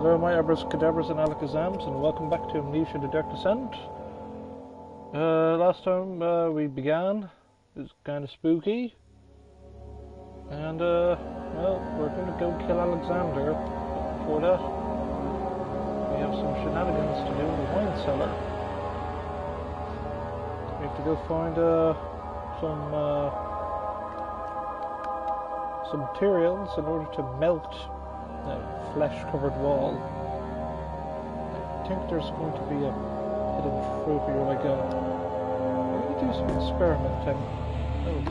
Hello my abracadabras and alakazams, and welcome back to Amnesia the Dark Descent. Last time we began, it was kind of spooky. And well, we're going to go kill Alexander, but before that, we have some shenanigans to do in the wine cellar. We have to go find some materials in order to melt the flesh-covered wall. I think there's going to be a hidden fruit here, like we're going to do some experimenting. Oh,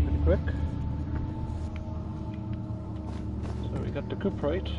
pretty quick. So we got the cuprite.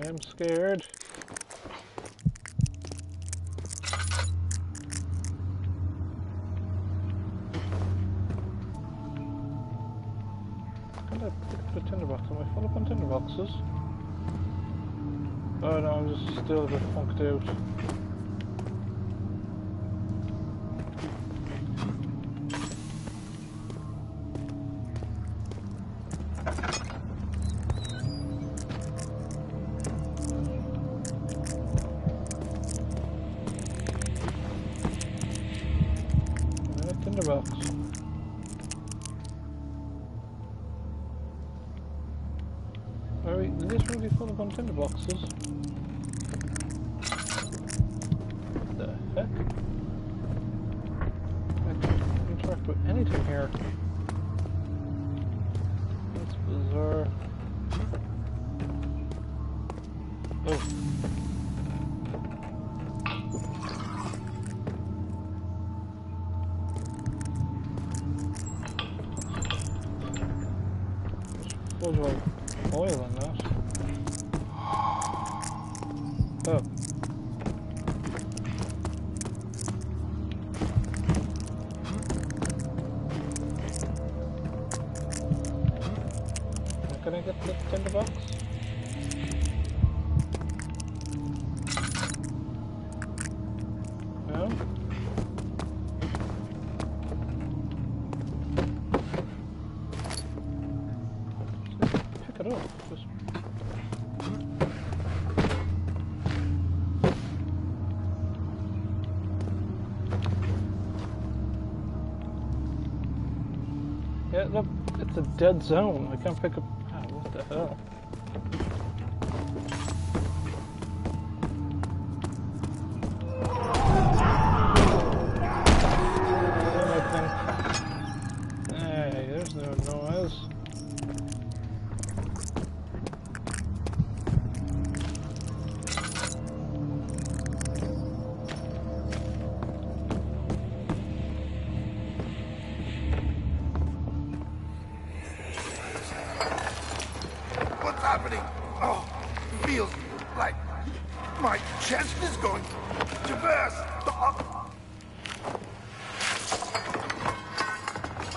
I'm scared. Can I pick up the tinderbox? Am I full up on tinderboxes? Oh no, I'm just still a bit funked out. Tinderbox. Are we this really full of on tinderboxes? What the heck? I can't interact with anything here. That's bizarre. Oh. There's like oil in that. Oh. Can I get the tinderbox? No? Pick it up. Just... Yeah, look, it's a dead zone. I can't pick up... Ah, what the hell? Hey, there's no noise. What's happening? Oh, feels like my chest is going to burst. Oh.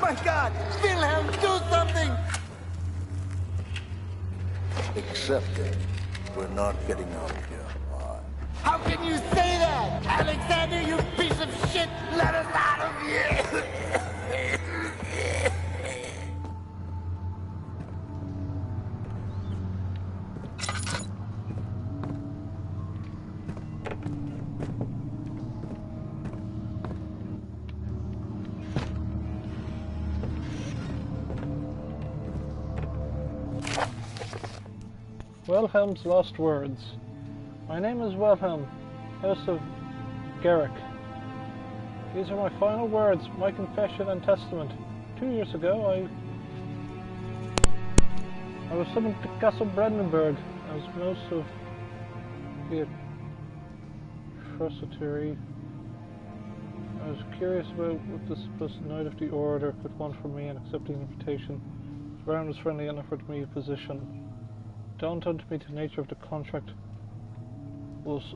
My God, Wilhelm, do something! Except that we're not getting out of here. How can you say that? Alexander, you piece of shit! Let us out of here! Wilhelm's lost words. My name is Wilhelm, House of Garrick. These are my final words, my confession and testament. 2 years ago, I was summoned to Castle Brandenburg as most of the atrocity I was curious about what the supposed Knight of the Order could want from me and accepting the invitation. The Baron was friendly and offered me a position. It dawned on me the nature of the contract was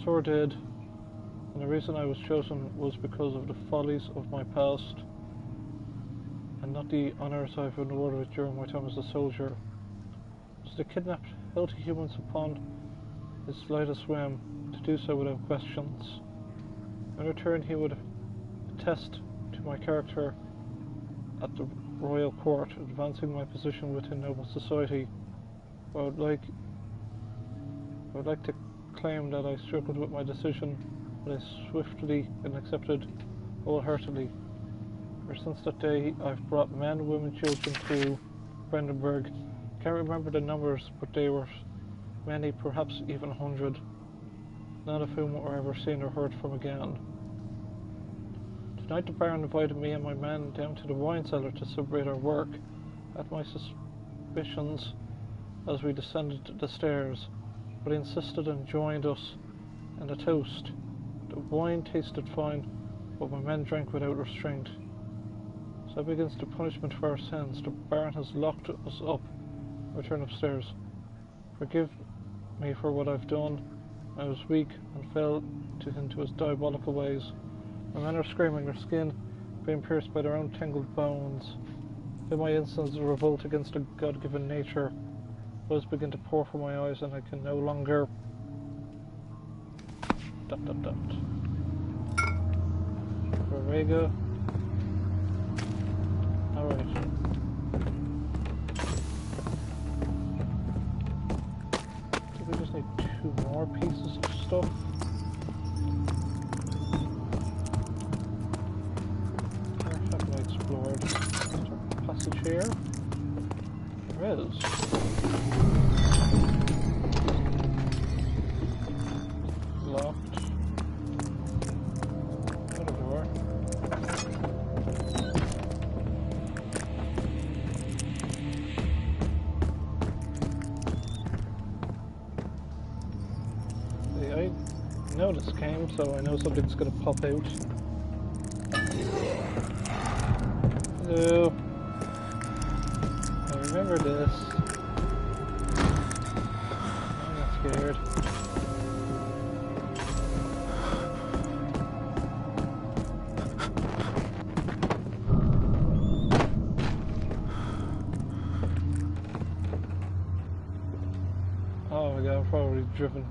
sordid, and the reason I was chosen was because of the follies of my past, and not the honours I've been awarded with during my time as a soldier. Was to kidnap healthy humans upon his slightest whim, to do so without questions. In return, he would attest to my character at the royal court, advancing my position within noble society. I would like to claim that I struggled with my decision, but I swiftly and accepted wholeheartedly. For since that day, I've brought men, women, children to Brandenburg. I can't remember the numbers, but they were many, perhaps even 100, none of whom were ever seen or heard from again. Tonight the Baron invited me and my men down to the wine cellar to celebrate our work. At my suspicions as we descended the stairs, but he insisted and joined us in a toast. The wine tasted fine, but my men drank without restraint. So that begins the punishment for our sins. The Baron has locked us up. Return upstairs. Forgive me for what I've done. I was weak and fell into his diabolical ways. My men are screaming, their skin being pierced by their own tangled bones. In my instance, a revolt against a God-given nature. Blood begin to pour from my eyes, and I can no longer... ... Rega. Alright. Do we just need 2 more pieces of stuff? Where haven't I explored? Is there a passage here? There is. Locked. Another door. See, I know this came, so I know something's gonna pop out. Hello. I remember this. I'm not scared. Oh my god, I'm probably driven.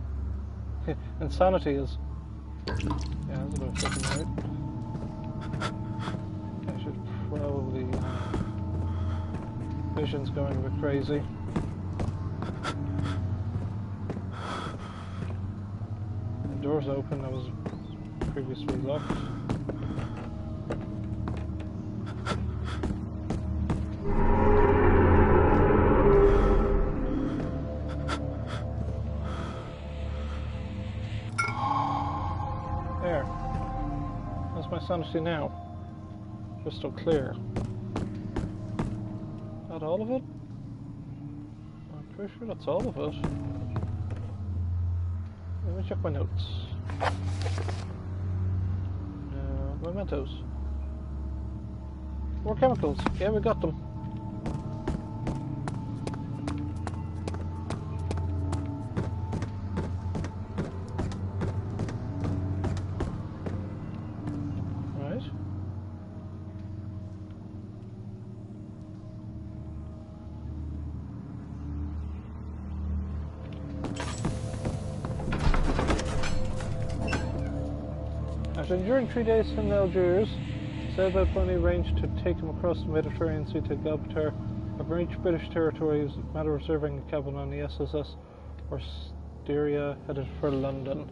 Insanity is... Yeah, that's about fucking right. I should probably... Vision's going a bit crazy. The door's open, that was previously locked. There. That's my sanity now. Crystal clear. That all of it? I'm pretty sure that's all of it. Let me check my notes. Mementos. More chemicals. Yeah, we got them. Right. After enduring 3 days in Algiers, sailboat finally arranged to take him across the Mediterranean Sea to Gibraltar. Having reached British territory, it was a matter of reserving a cabin on the SSS Osteria, headed for London.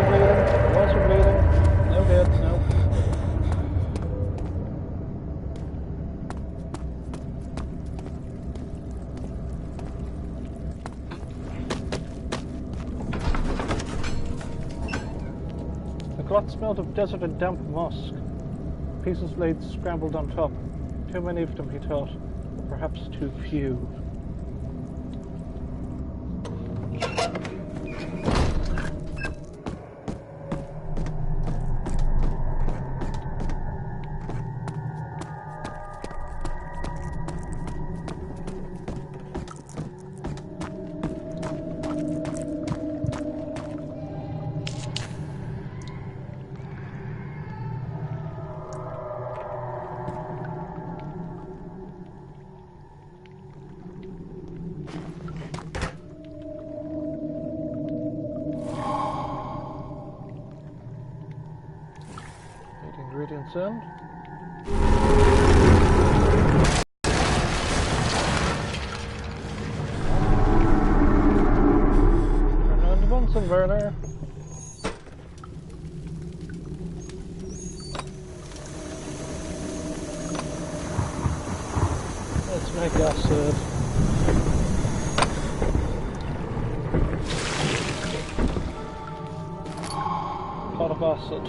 The walls are bleeding. No dead, no. The cloth smelled of desert and damp musk. Pieces laid scrambled on top. Too many of them, he thought, or perhaps too few. heads in. Turn on the Bunsen burner. Let's make acid. Pot of acid.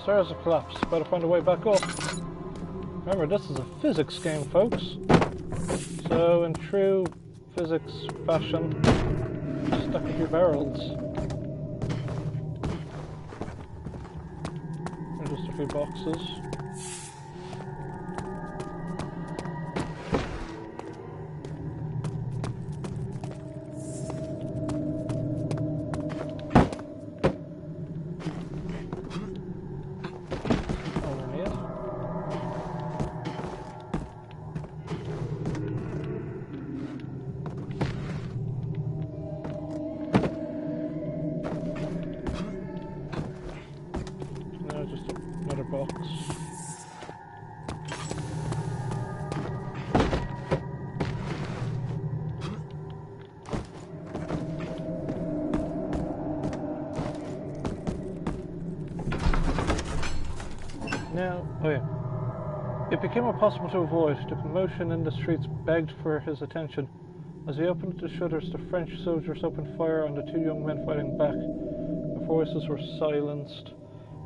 Stairs have collapsed. Better find a way back up. Remember, this is a physics game, folks. So, in true physics fashion, stuck a few barrels. And just a few boxes. Box. Now, oh yeah. It became impossible to avoid. The commotion in the streets begged for his attention. As he opened the shutters, the French soldiers opened fire on the two young men fighting back. Their voices were silenced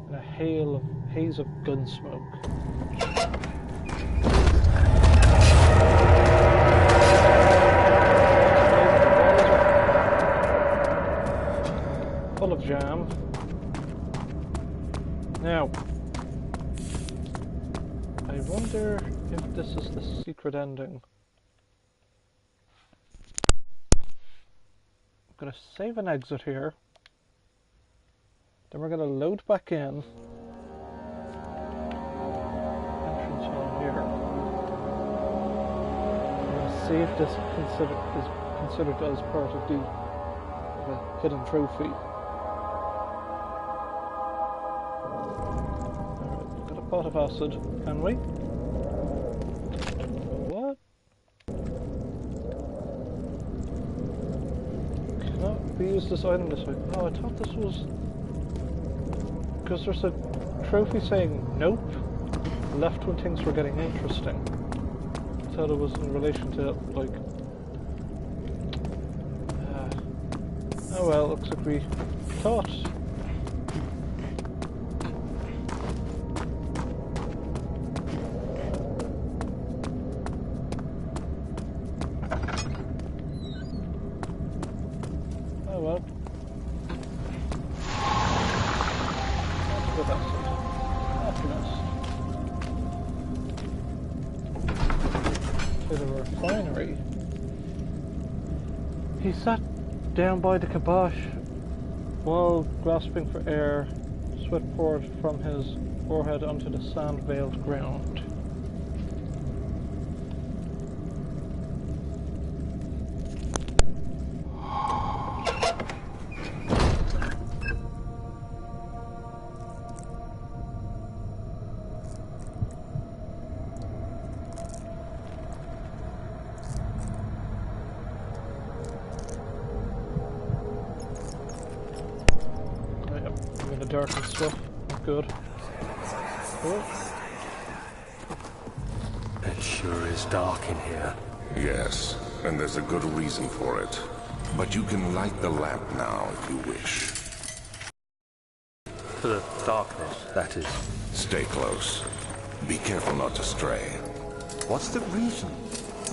in a haze of gun smoke. Full of jam. Now, I wonder if this is the secret ending. I'm gonna save an exit here. Then we're gonna load back in. Entrance hall here. We're gonna see if this is considered as part of the hidden trophy. Alright, got a pot of acid, can we? What? Cannot we use this item this way? Oh, I thought this was... Because there's a trophy saying nope, left when things were getting interesting. I thought it was in relation to, like... oh well, looks like we thought. Oh well. With acid. To the refinery. He sat down by the kibosh while grasping for air. Sweat poured from his forehead onto the sand-veiled ground. Dark and stuff. Good. Cool. It sure is dark in here. Yes, and there's a good reason for it. But you can light the lamp now if you wish. For the darkness, that is. Stay close. Be careful not to stray. What's the reason?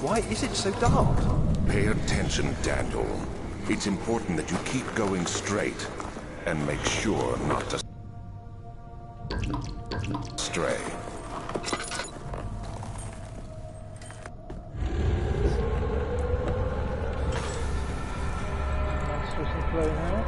Why is it so dark? Pay attention, Daniel. It's important that you keep going straight. And make sure not to stray. Monsters in play now.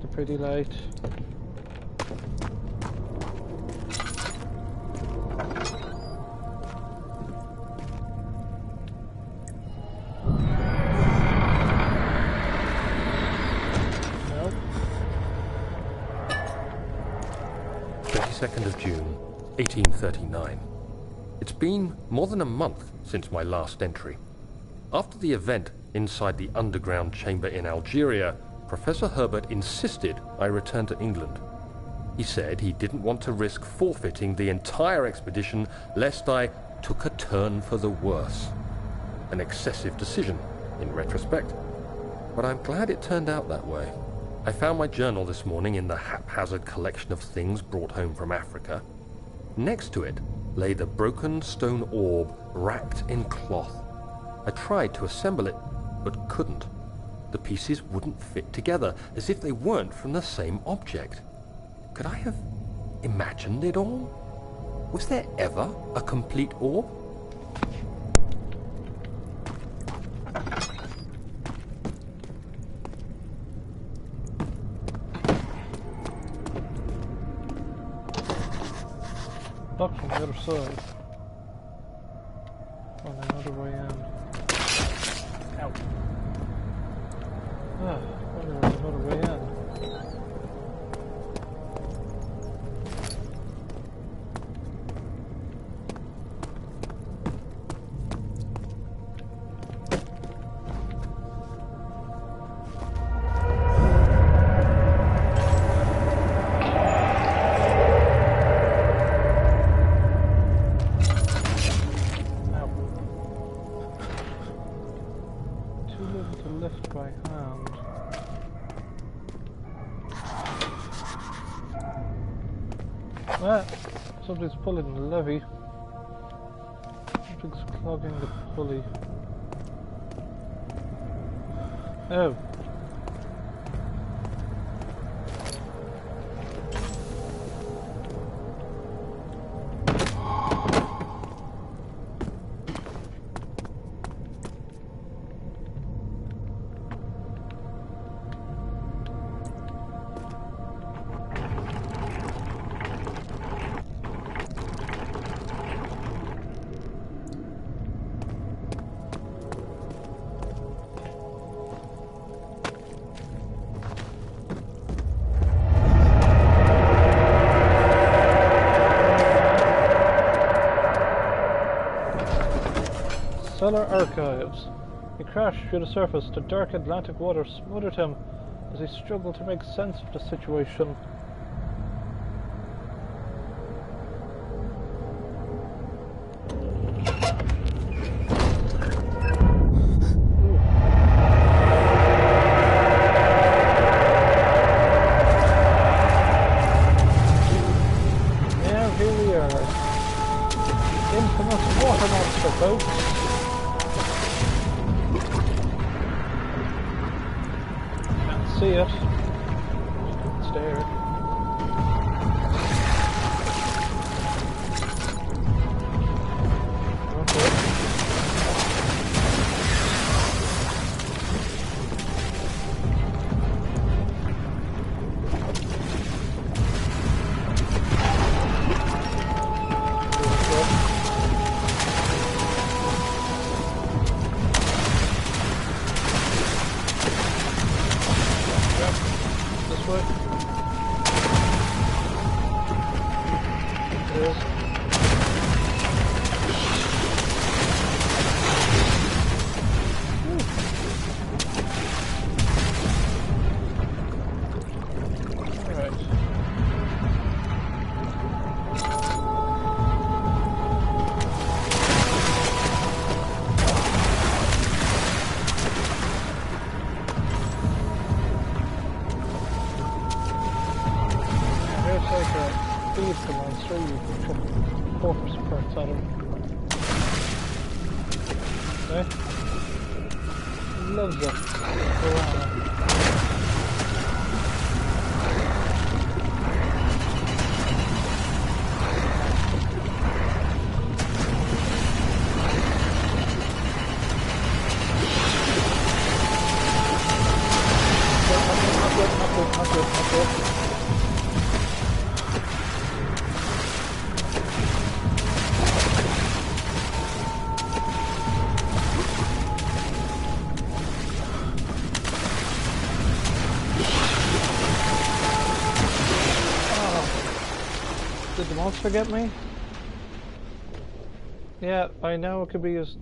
the pretty light. Nope. 22nd of June, 1839. It's been more than a month since my last entry. After the event inside the underground chamber in Algeria, Professor Herbert insisted I return to England. He said he didn't want to risk forfeiting the entire expedition lest I took a turn for the worse. An excessive decision, in retrospect. But I'm glad it turned out that way. I found my journal this morning in the haphazard collection of things brought home from Africa. Next to it lay the broken stone orb wrapped in cloth. I tried to assemble it, but couldn't. The pieces wouldn't fit together, as if they weren't from the same object. Could I have imagined it all? Was there ever a complete orb? Locked from the other side. On another way in. Ow. Ah, well, there's another way in. Ah, something's pulling the levee. Something's clogging the pulley. Oh. Cellar Archives. He crashed through the surface. The dark Atlantic water smothered him as he struggled to make sense of the situation. Yeah, here we are. Infamous water monster, folks. See it. It's there. Okay. This way. It is. Alright. There's like a feed for monster, you can chuck quarters parts at him. Okay? He loves it. Piranha. Did the monster get me? Yeah, I know it could be used.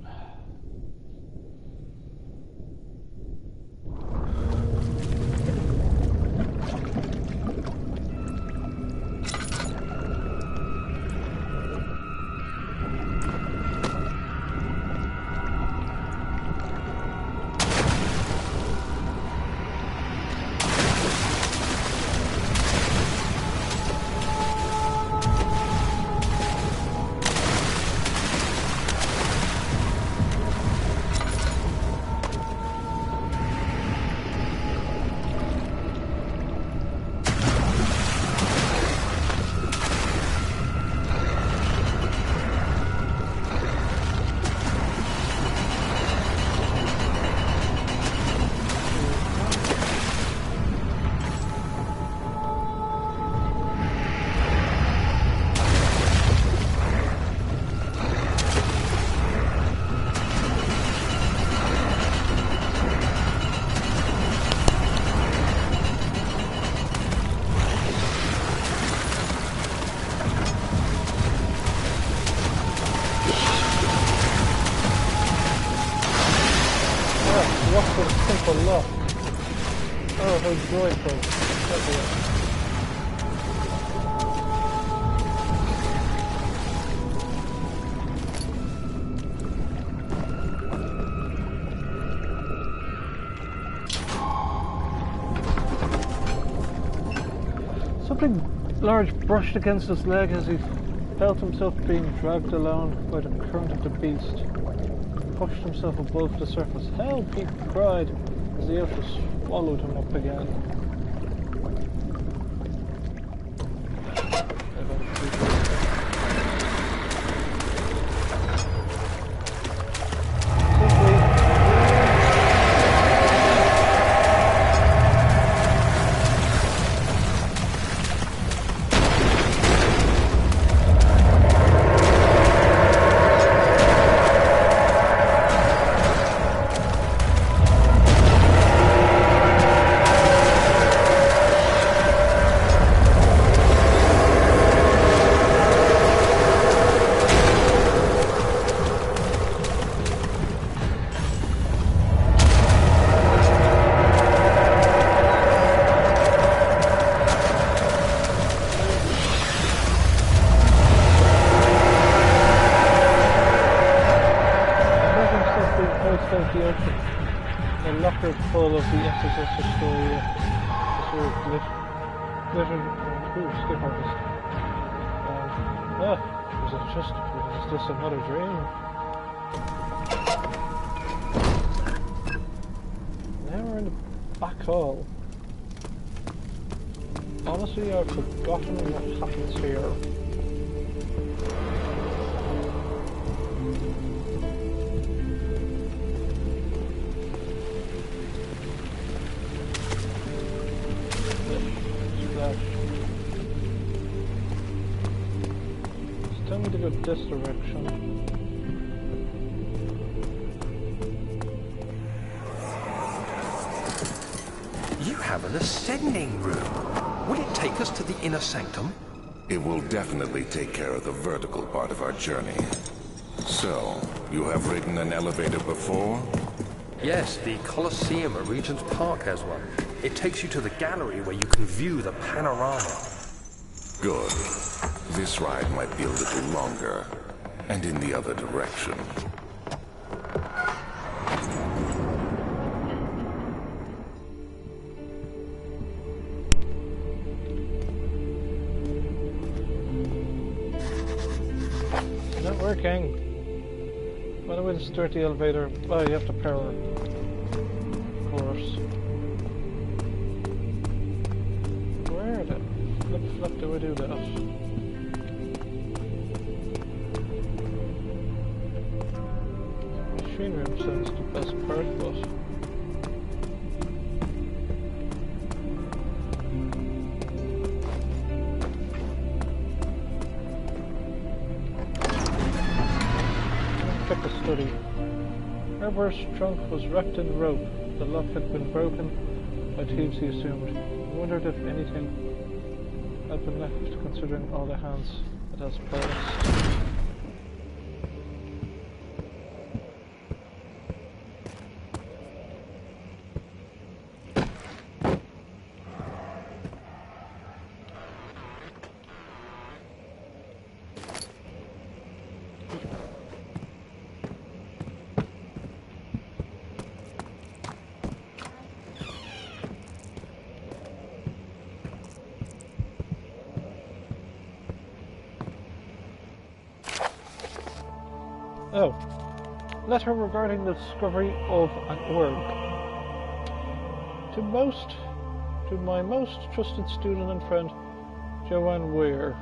Oh, how joyful. Something large brushed against his leg as he felt himself being dragged along by the current of the beast. He pushed himself above the surface. Help! He cried as the ocean swallowed him up again. A locker full of the episodes of story skip artist. Was this another dream? Now we're in the back hall. Honestly, I've forgotten what happens here. Tell me to go this direction. You have an ascending room. Will it take us to the inner sanctum? It will definitely take care of the vertical part of our journey. So, you have ridden an elevator before? Yes, the Colosseum at Regent's Park has one. It takes you to the gallery where you can view the panorama. Good. This ride might be a little longer, and in the other direction. It's not working. Why do we start the elevator? Oh, you have to power. Of course. Where the flip do we do that? Machine room sounds the best part, but study. Herbert's trunk was wrapped in rope. The lock had been broken by thieves, he assumed. He wondered if anything had been left, considering all the hands it has passed. Oh, letter regarding the discovery of an orb. To my most trusted student and friend, Joanne Weir.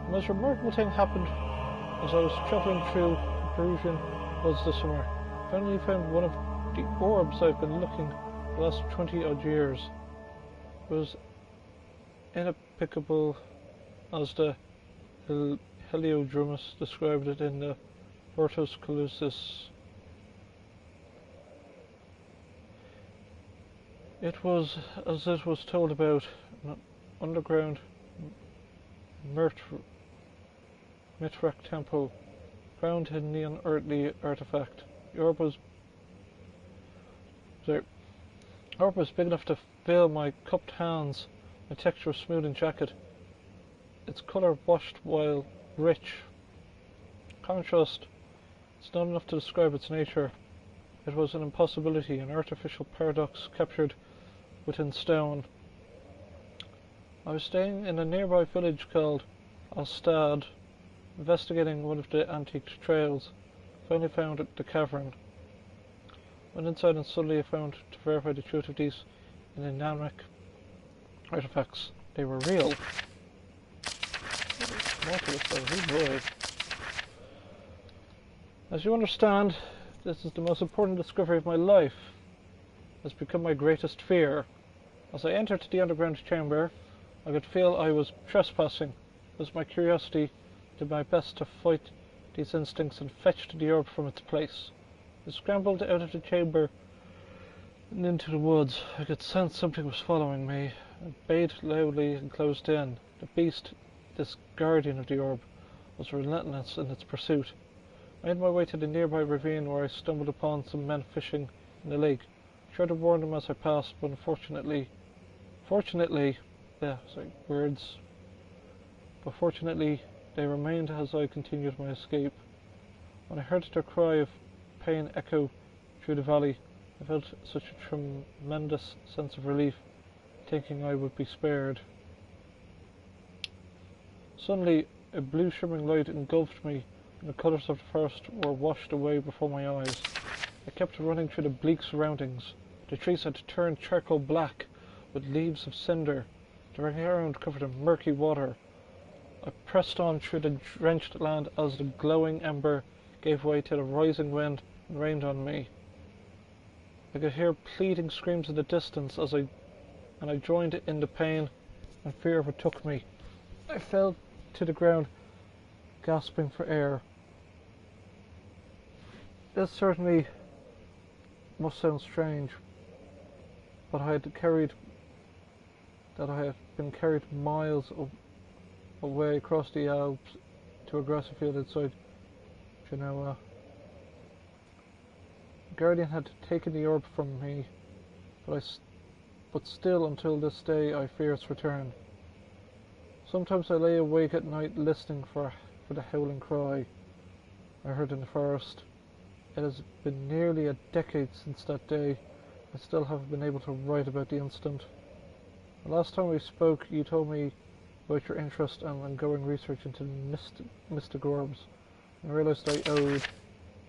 The most remarkable thing happened as I was travelling through the Peruvian woods this summer. I finally found one of the orbs I've been looking for the last 20 odd years. It was inexplicable, as the Heliodromus described it in the Hortus Calusis. It was, as it was told about, an underground Mitrak temple found in the unearthly artifact. The orb was big enough to fill my cupped hands, my texture smooth jacket. Its colour washed while rich. Contrast, it's not enough to describe its nature. It was an impossibility, an artificial paradox captured within stone. I was staying in a nearby village called Alstad, investigating one of the antique trails. Finally found the cavern. Went inside and suddenly I found to verify the truth of these inanimate artifacts. They were real. As you understand, this is the most important discovery of my life. It has become my greatest fear. As I entered the underground chamber, I could feel I was trespassing. It was my curiosity did my best to fight these instincts and fetched the orb from its place. I scrambled out of the chamber and into the woods. I could sense something was following me. I bayed loudly and closed in. The beast, this guardian of the orb, was relentless in its pursuit. I made my way to the nearby ravine where I stumbled upon some men fishing in the lake. I tried to warn them as I passed, but fortunately, they remained as I continued my escape. When I heard their cry of pain echo through the valley, I felt such a tremendous sense of relief, thinking I would be spared. Suddenly, a blue shimmering light engulfed me, and the colours of the forest were washed away before my eyes. I kept running through the bleak surroundings. The trees had turned charcoal black, with leaves of cinder. The ground covered in murky water. I pressed on through the drenched land as the glowing ember gave way to the rising wind and rained on me. I could hear pleading screams in the distance and I joined in the pain, and fear overtook me. I fell to the ground, gasping for air. This certainly must sound strange, but I had been carried miles away across the Alps to a grassy field outside Genoa. The Guardian had taken the orb from me, but still until this day I fear its return. Sometimes I lay awake at night listening for the howling cry I heard in the forest. It has been nearly a decade since that day. I still haven't been able to write about the incident. The last time we spoke, you told me about your interest and ongoing research into mystic orbs. I realized I owed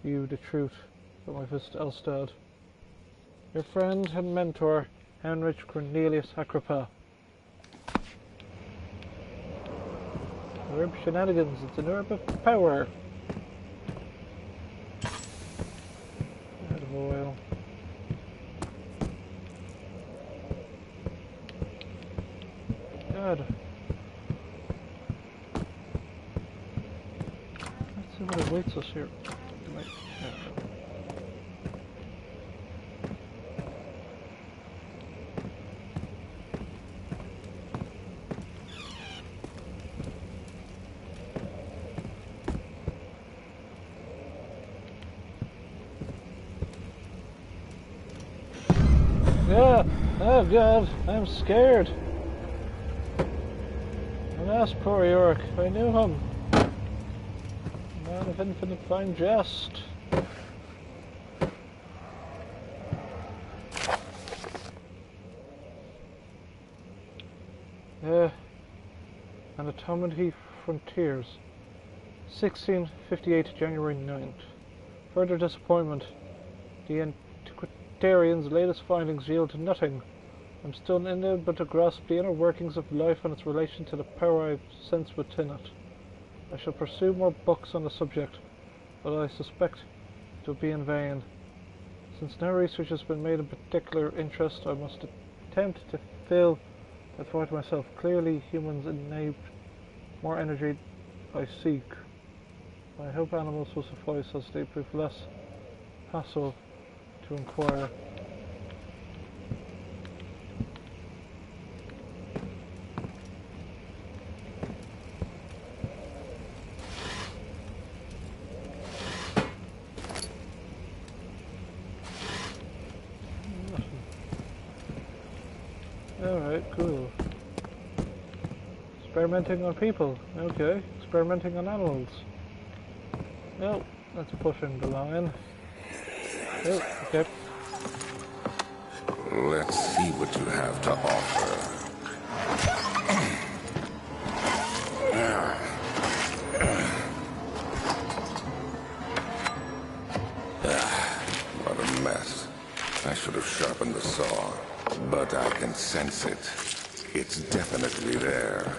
you the truth about my visit to Elstad. Your friend and mentor, Heinrich Cornelius Agrippa. An herb shenanigans, it's an herb of power. Out of oil. God. Let's see what it awaits us here? Right. Yeah. Oh God, I'm scared. Alas, poor York. I knew him. Man of infinite fine jest. Anatomy Frontiers. 1658, January 9th. Further disappointment. The Antiquarian's latest findings yield nothing. I'm still unable to grasp the inner workings of life and its relation to the power I sense within it. I shall pursue more books on the subject, but I suspect it will be in vain. Since no research has been made of particular interest, I must attempt to fill that void myself. Clearly, humans innate more energy I seek. I hope animals will suffice as they prove less hassle to inquire. Alright, cool. Experimenting on people. Okay. Experimenting on animals. No, that's pushing the line. Oh, okay. Let's see what you have to offer. What a mess. I should have sharpened the saw, but I can sense it. It's definitely there.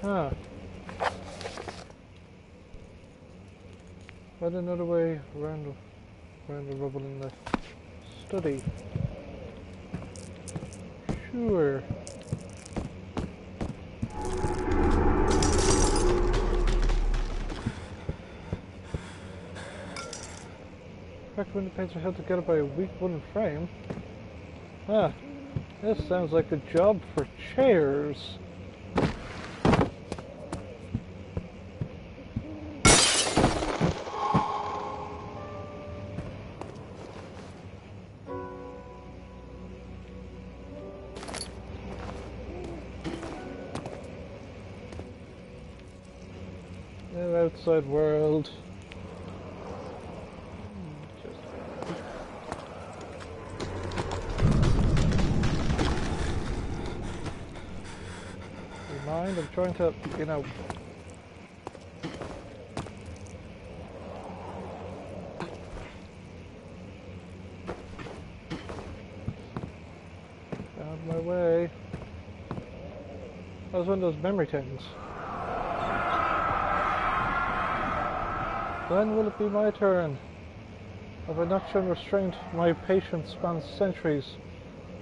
Huh. Find another way around the rubble in the study. Sure. Recommended paints are held together by a weak wooden frame. Ah, this sounds like a job for chairs. Outside world. You mind? I'm trying to, you know. Out of my way. That was one of those memory things. When will it be my turn? Have I not shown restraint? My patience spans centuries.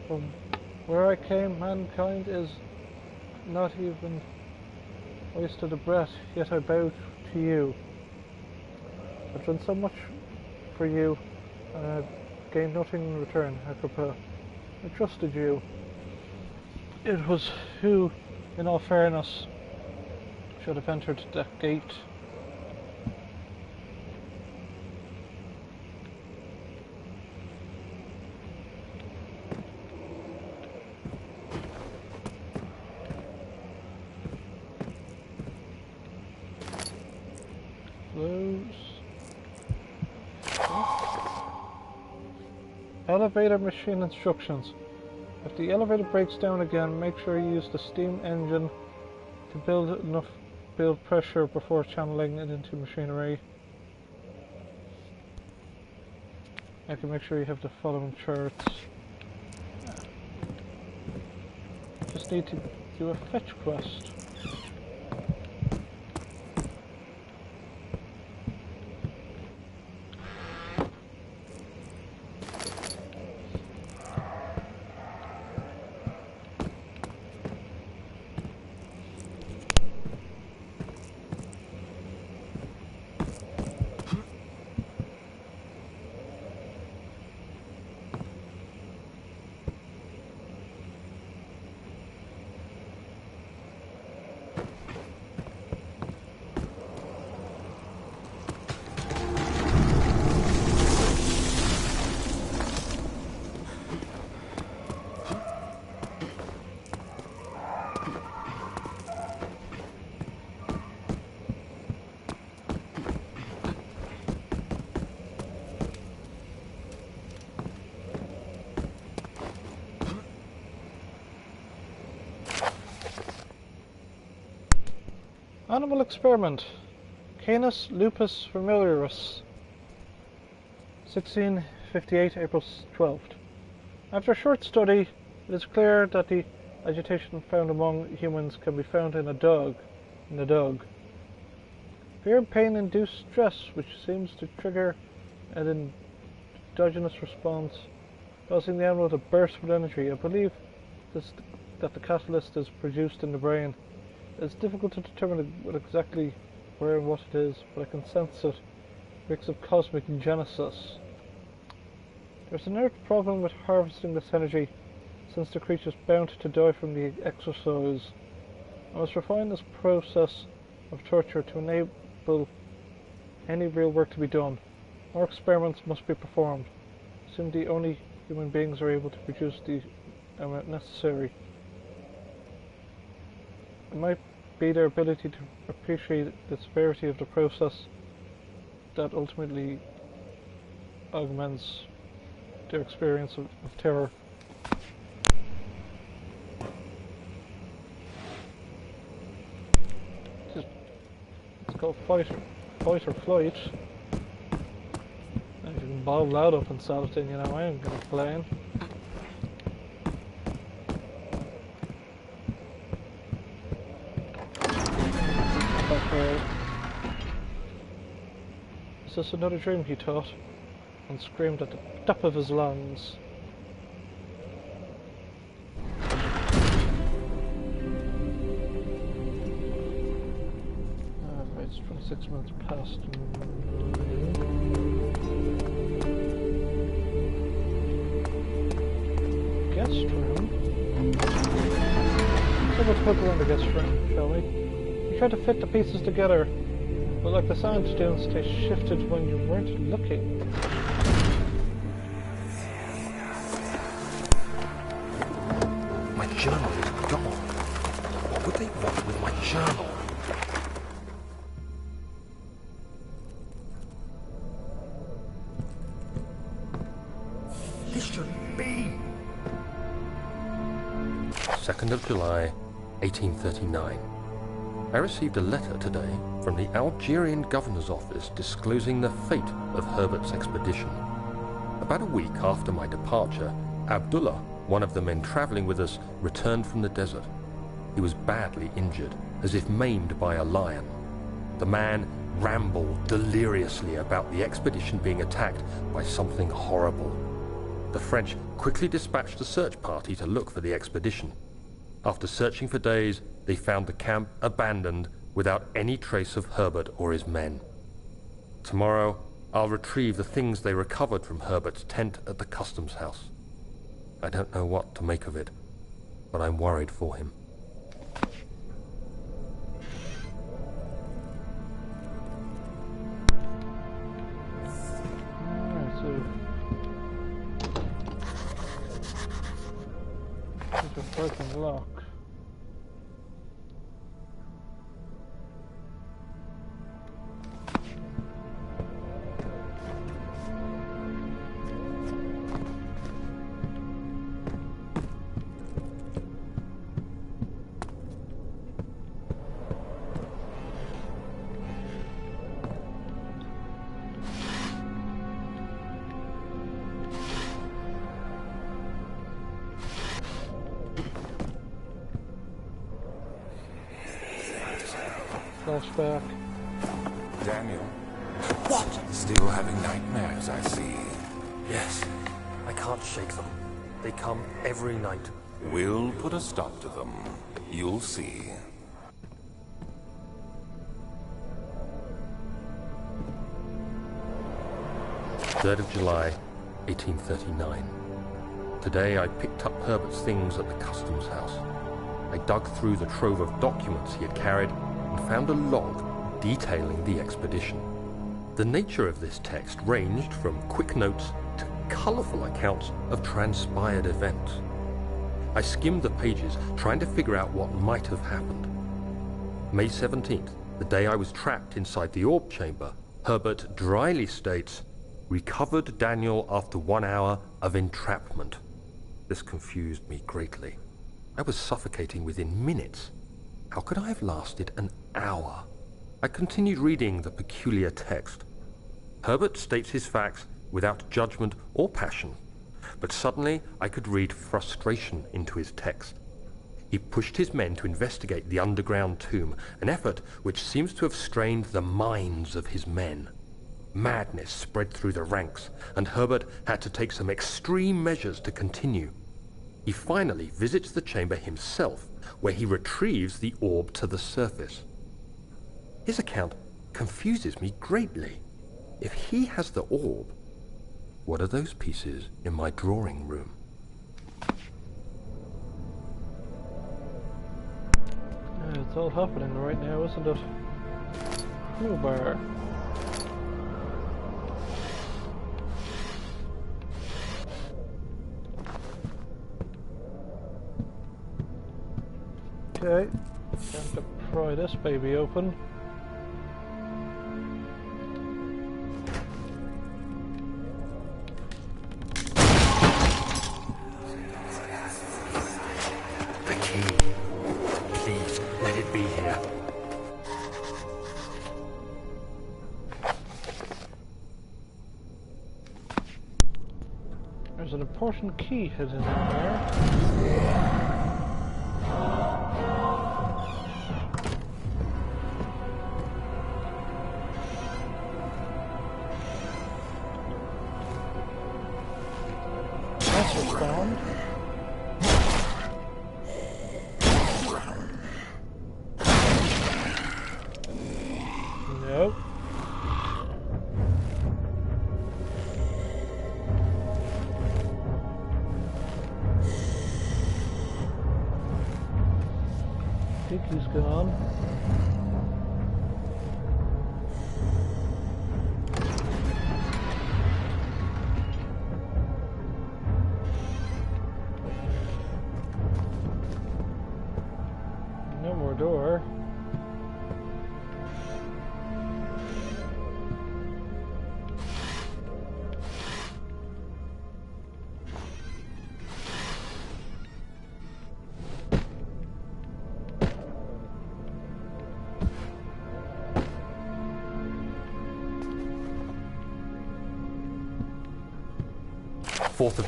From where I came, mankind is not even wasted a breath, yet I bow to you. I've done so much for you, and I've gained nothing in return, apropos. I trusted you. It was who, in all fairness, should have entered that gate. Elevator machine instructions. If the elevator breaks down again, make sure you use the steam engine to build pressure before channeling it into machinery. I can make sure you have the following charts. just need to do a fetch quest. Animal experiment. Canis lupus familiaris. 1658, April 12th. After a short study, it is clear that the agitation found among humans can be found in a dog. Fear and pain induce stress, which seems to trigger an endogenous response, causing the animal to burst with energy. I believe that the catalyst is produced in the brain. It's difficult to determine exactly where and what it is, but I can sense it. Mix of cosmic genesis. There's an inherent problem with harvesting this energy, since the creature is bound to die from the exercise. I must refine this process of torture to enable any real work to be done. More experiments must be performed. Soon the only human beings are able to produce the amount necessary. It might be their ability to appreciate the severity of the process that ultimately augments their experience of terror. It's called fight or flight. And if you can bottle that up and sell it, then you know I ain't gonna complain. Is this another dream, he thought, and screamed at the top of his lungs. Alright, it's 26 minutes past. Guest room? So let's look around the guest room, shall we? We tried to fit the pieces together, but like the sand dunes, they shifted when you weren't looking. My journal is gone. What would they want with my journal? This shouldn't be. 2nd of July, 1839. I received a letter today from the Algerian governor's office disclosing the fate of Herbert's expedition. About a week after my departure, Abdullah, one of the men traveling with us, returned from the desert. He was badly injured, as if maimed by a lion. The man rambled deliriously about the expedition being attacked by something horrible. The French quickly dispatched a search party to look for the expedition. After searching for days, they found the camp abandoned without any trace of Herbert or his men. Tomorrow, I'll retrieve the things they recovered from Herbert's tent at the customs house. I don't know what to make of it, but I'm worried for him. Alright, so there's a broken lock. flashback. Daniel? What? Still having nightmares, I see. Yes, I can't shake them. They come every night. We'll put a stop to them. You'll see. July 3rd, 1839. Today I picked up Herbert's things at the customs house. I dug through the trove of documents he had carried and found a log detailing the expedition. The nature of this text ranged from quick notes to colourful accounts of transpired events. I skimmed the pages, trying to figure out what might have happened. May 17th, the day I was trapped inside the orb chamber, Herbert dryly states, "Recovered Daniel after 1 hour of entrapment." This confused me greatly. I was suffocating within minutes. How could I have lasted an hour? I continued reading the peculiar text. Herbert states his facts without judgment or passion, but suddenly I could read frustration into his text. He pushed his men to investigate the underground tomb, an effort which seems to have strained the minds of his men. Madness spread through the ranks, and Herbert had to take some extreme measures to continue. He finally visits the chamber himself, where he retrieves the orb to the surface. His account confuses me greatly. If he has the orb, what are those pieces in my drawing room? It's all happening right now, isn't it? Crowbar. Okay, time to pry this baby open. The key. Please, let it be here. There's an important key hidden in there. Found. Nope. think he's gone. No more door.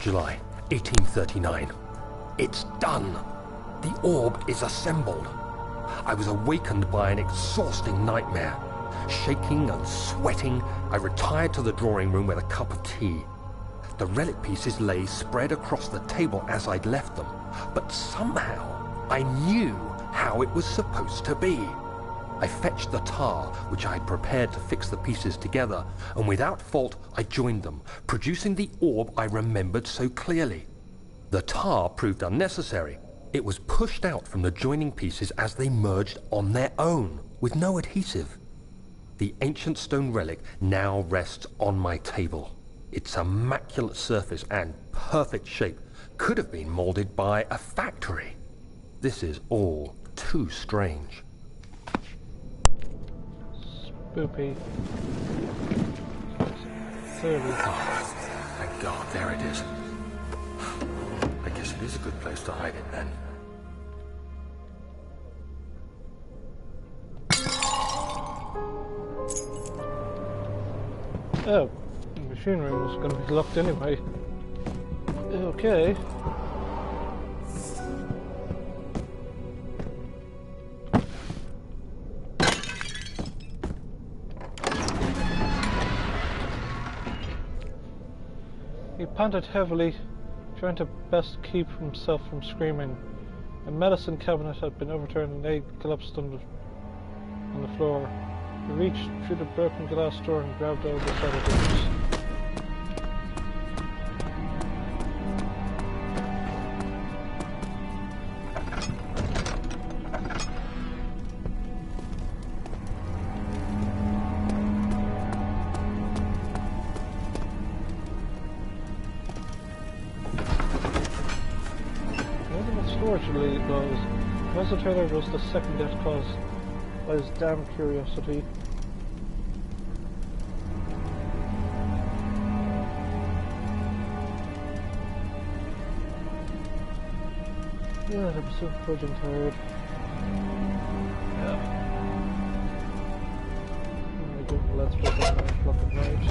July 1839. It's done. The orb is assembled. I was awakened by an exhausting nightmare. Shaking and sweating, I retired to the drawing room with a cup of tea. The relic pieces lay spread across the table as I'd left them, but somehow I knew how it was supposed to be. I fetched the tar, which I had prepared to fix the pieces together, and without fault I joined them, producing the orb I remembered so clearly. The tar proved unnecessary. It was pushed out from the joining pieces as they merged on their own, with no adhesive. The ancient stone relic now rests on my table. Its immaculate surface and perfect shape could have been molded by a factory. This is all too strange. Spoopy. Oh, thank God, there it is. I guess it is a good place to hide it then. Oh, the machine room was going to be locked anyway. Okay. He panted heavily, trying to best keep himself from screaming. A medicine cabinet had been overturned and egg collapsed on the floor. He reached through the broken glass door and grabbed all the sedatives. The trailer was the second death caused by his damn curiosity. Yeah, I'm so fudging tired. Yeah. Let's play that 9 o'clock at night.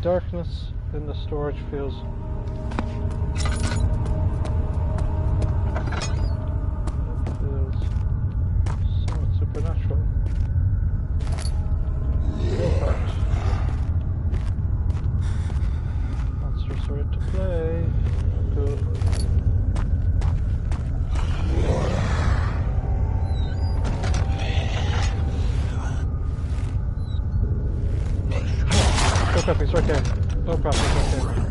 Darkness in the storage feels somewhat supernatural. Monsters are to play. Good. It's right there. No problem, it's right there.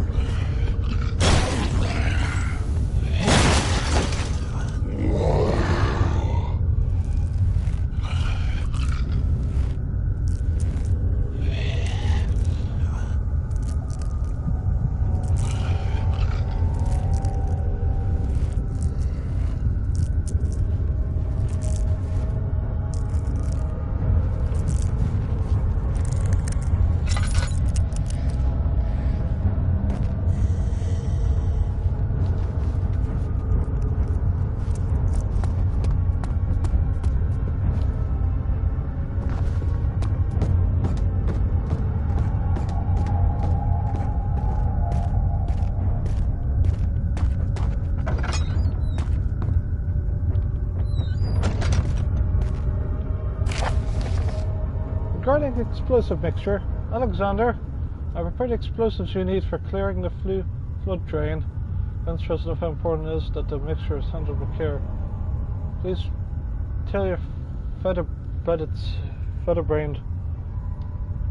Regarding explosive mixture, Alexander, I prepared the explosives you need for clearing the flood drain. Don't trust enough how important it is that the mixture is handled with care. Please tell your feather-brained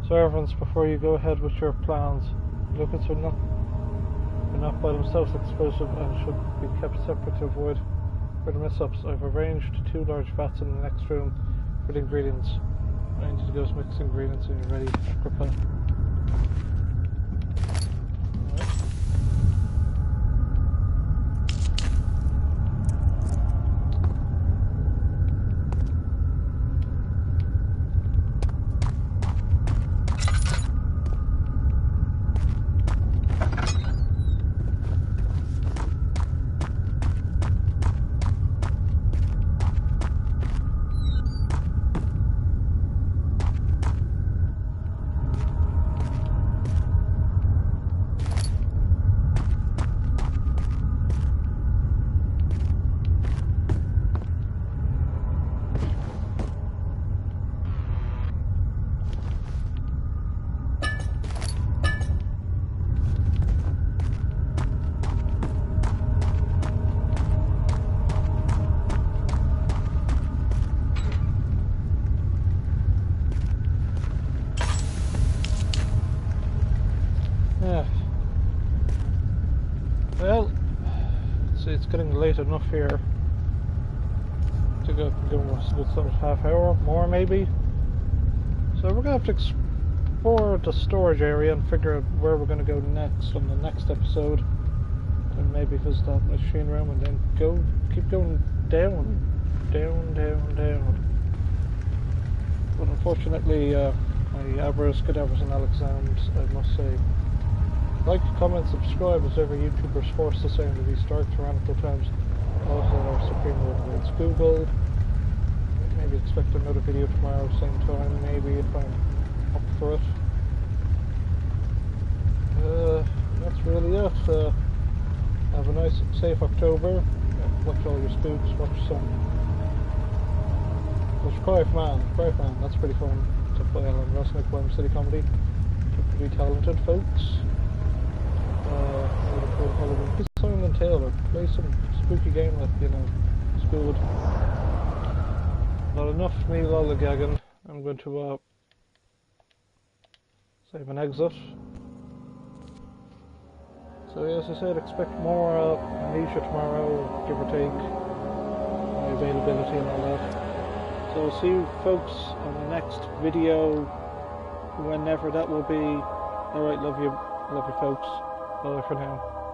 servants before you go ahead with your plans. Lookets are not by themselves explosive and should be kept separate to avoid further mess-ups. I've arranged 2 large vats in the next room for the ingredients. I need to go mix ingredients and you're ready, Agrippa. Well, it's getting late enough here to go a good sort of half hour more maybe. So we're gonna have to explore the storage area and figure out where we're gonna go next on the next episode, and maybe visit that machine room and then keep going down. But unfortunately, my Abras, Cadavers and Alexanders, I must say, like, comment, subscribe, as every YouTuber is forced to say in these dark, tyrannical times. Also, our supreme overlords, Google. Maybe expect another video tomorrow, same time, maybe, if I'm up for it. That's really it. have a nice, safe October. Watch all your spooks. Watch Cry for Man. That's pretty fun. It's up by Alan Rusnick, Wham City Comedy. Pretty talented folks. Get Simon Taylor. Play some spooky game that, you know, it's good. Not enough me lollygagging. I'm going to save an exit. So yeah, as I said, expect more Amnesia tomorrow, give or take, my availability and all that. So we'll see you folks on the next video, whenever that will be. Alright, love you folks. Bye for now.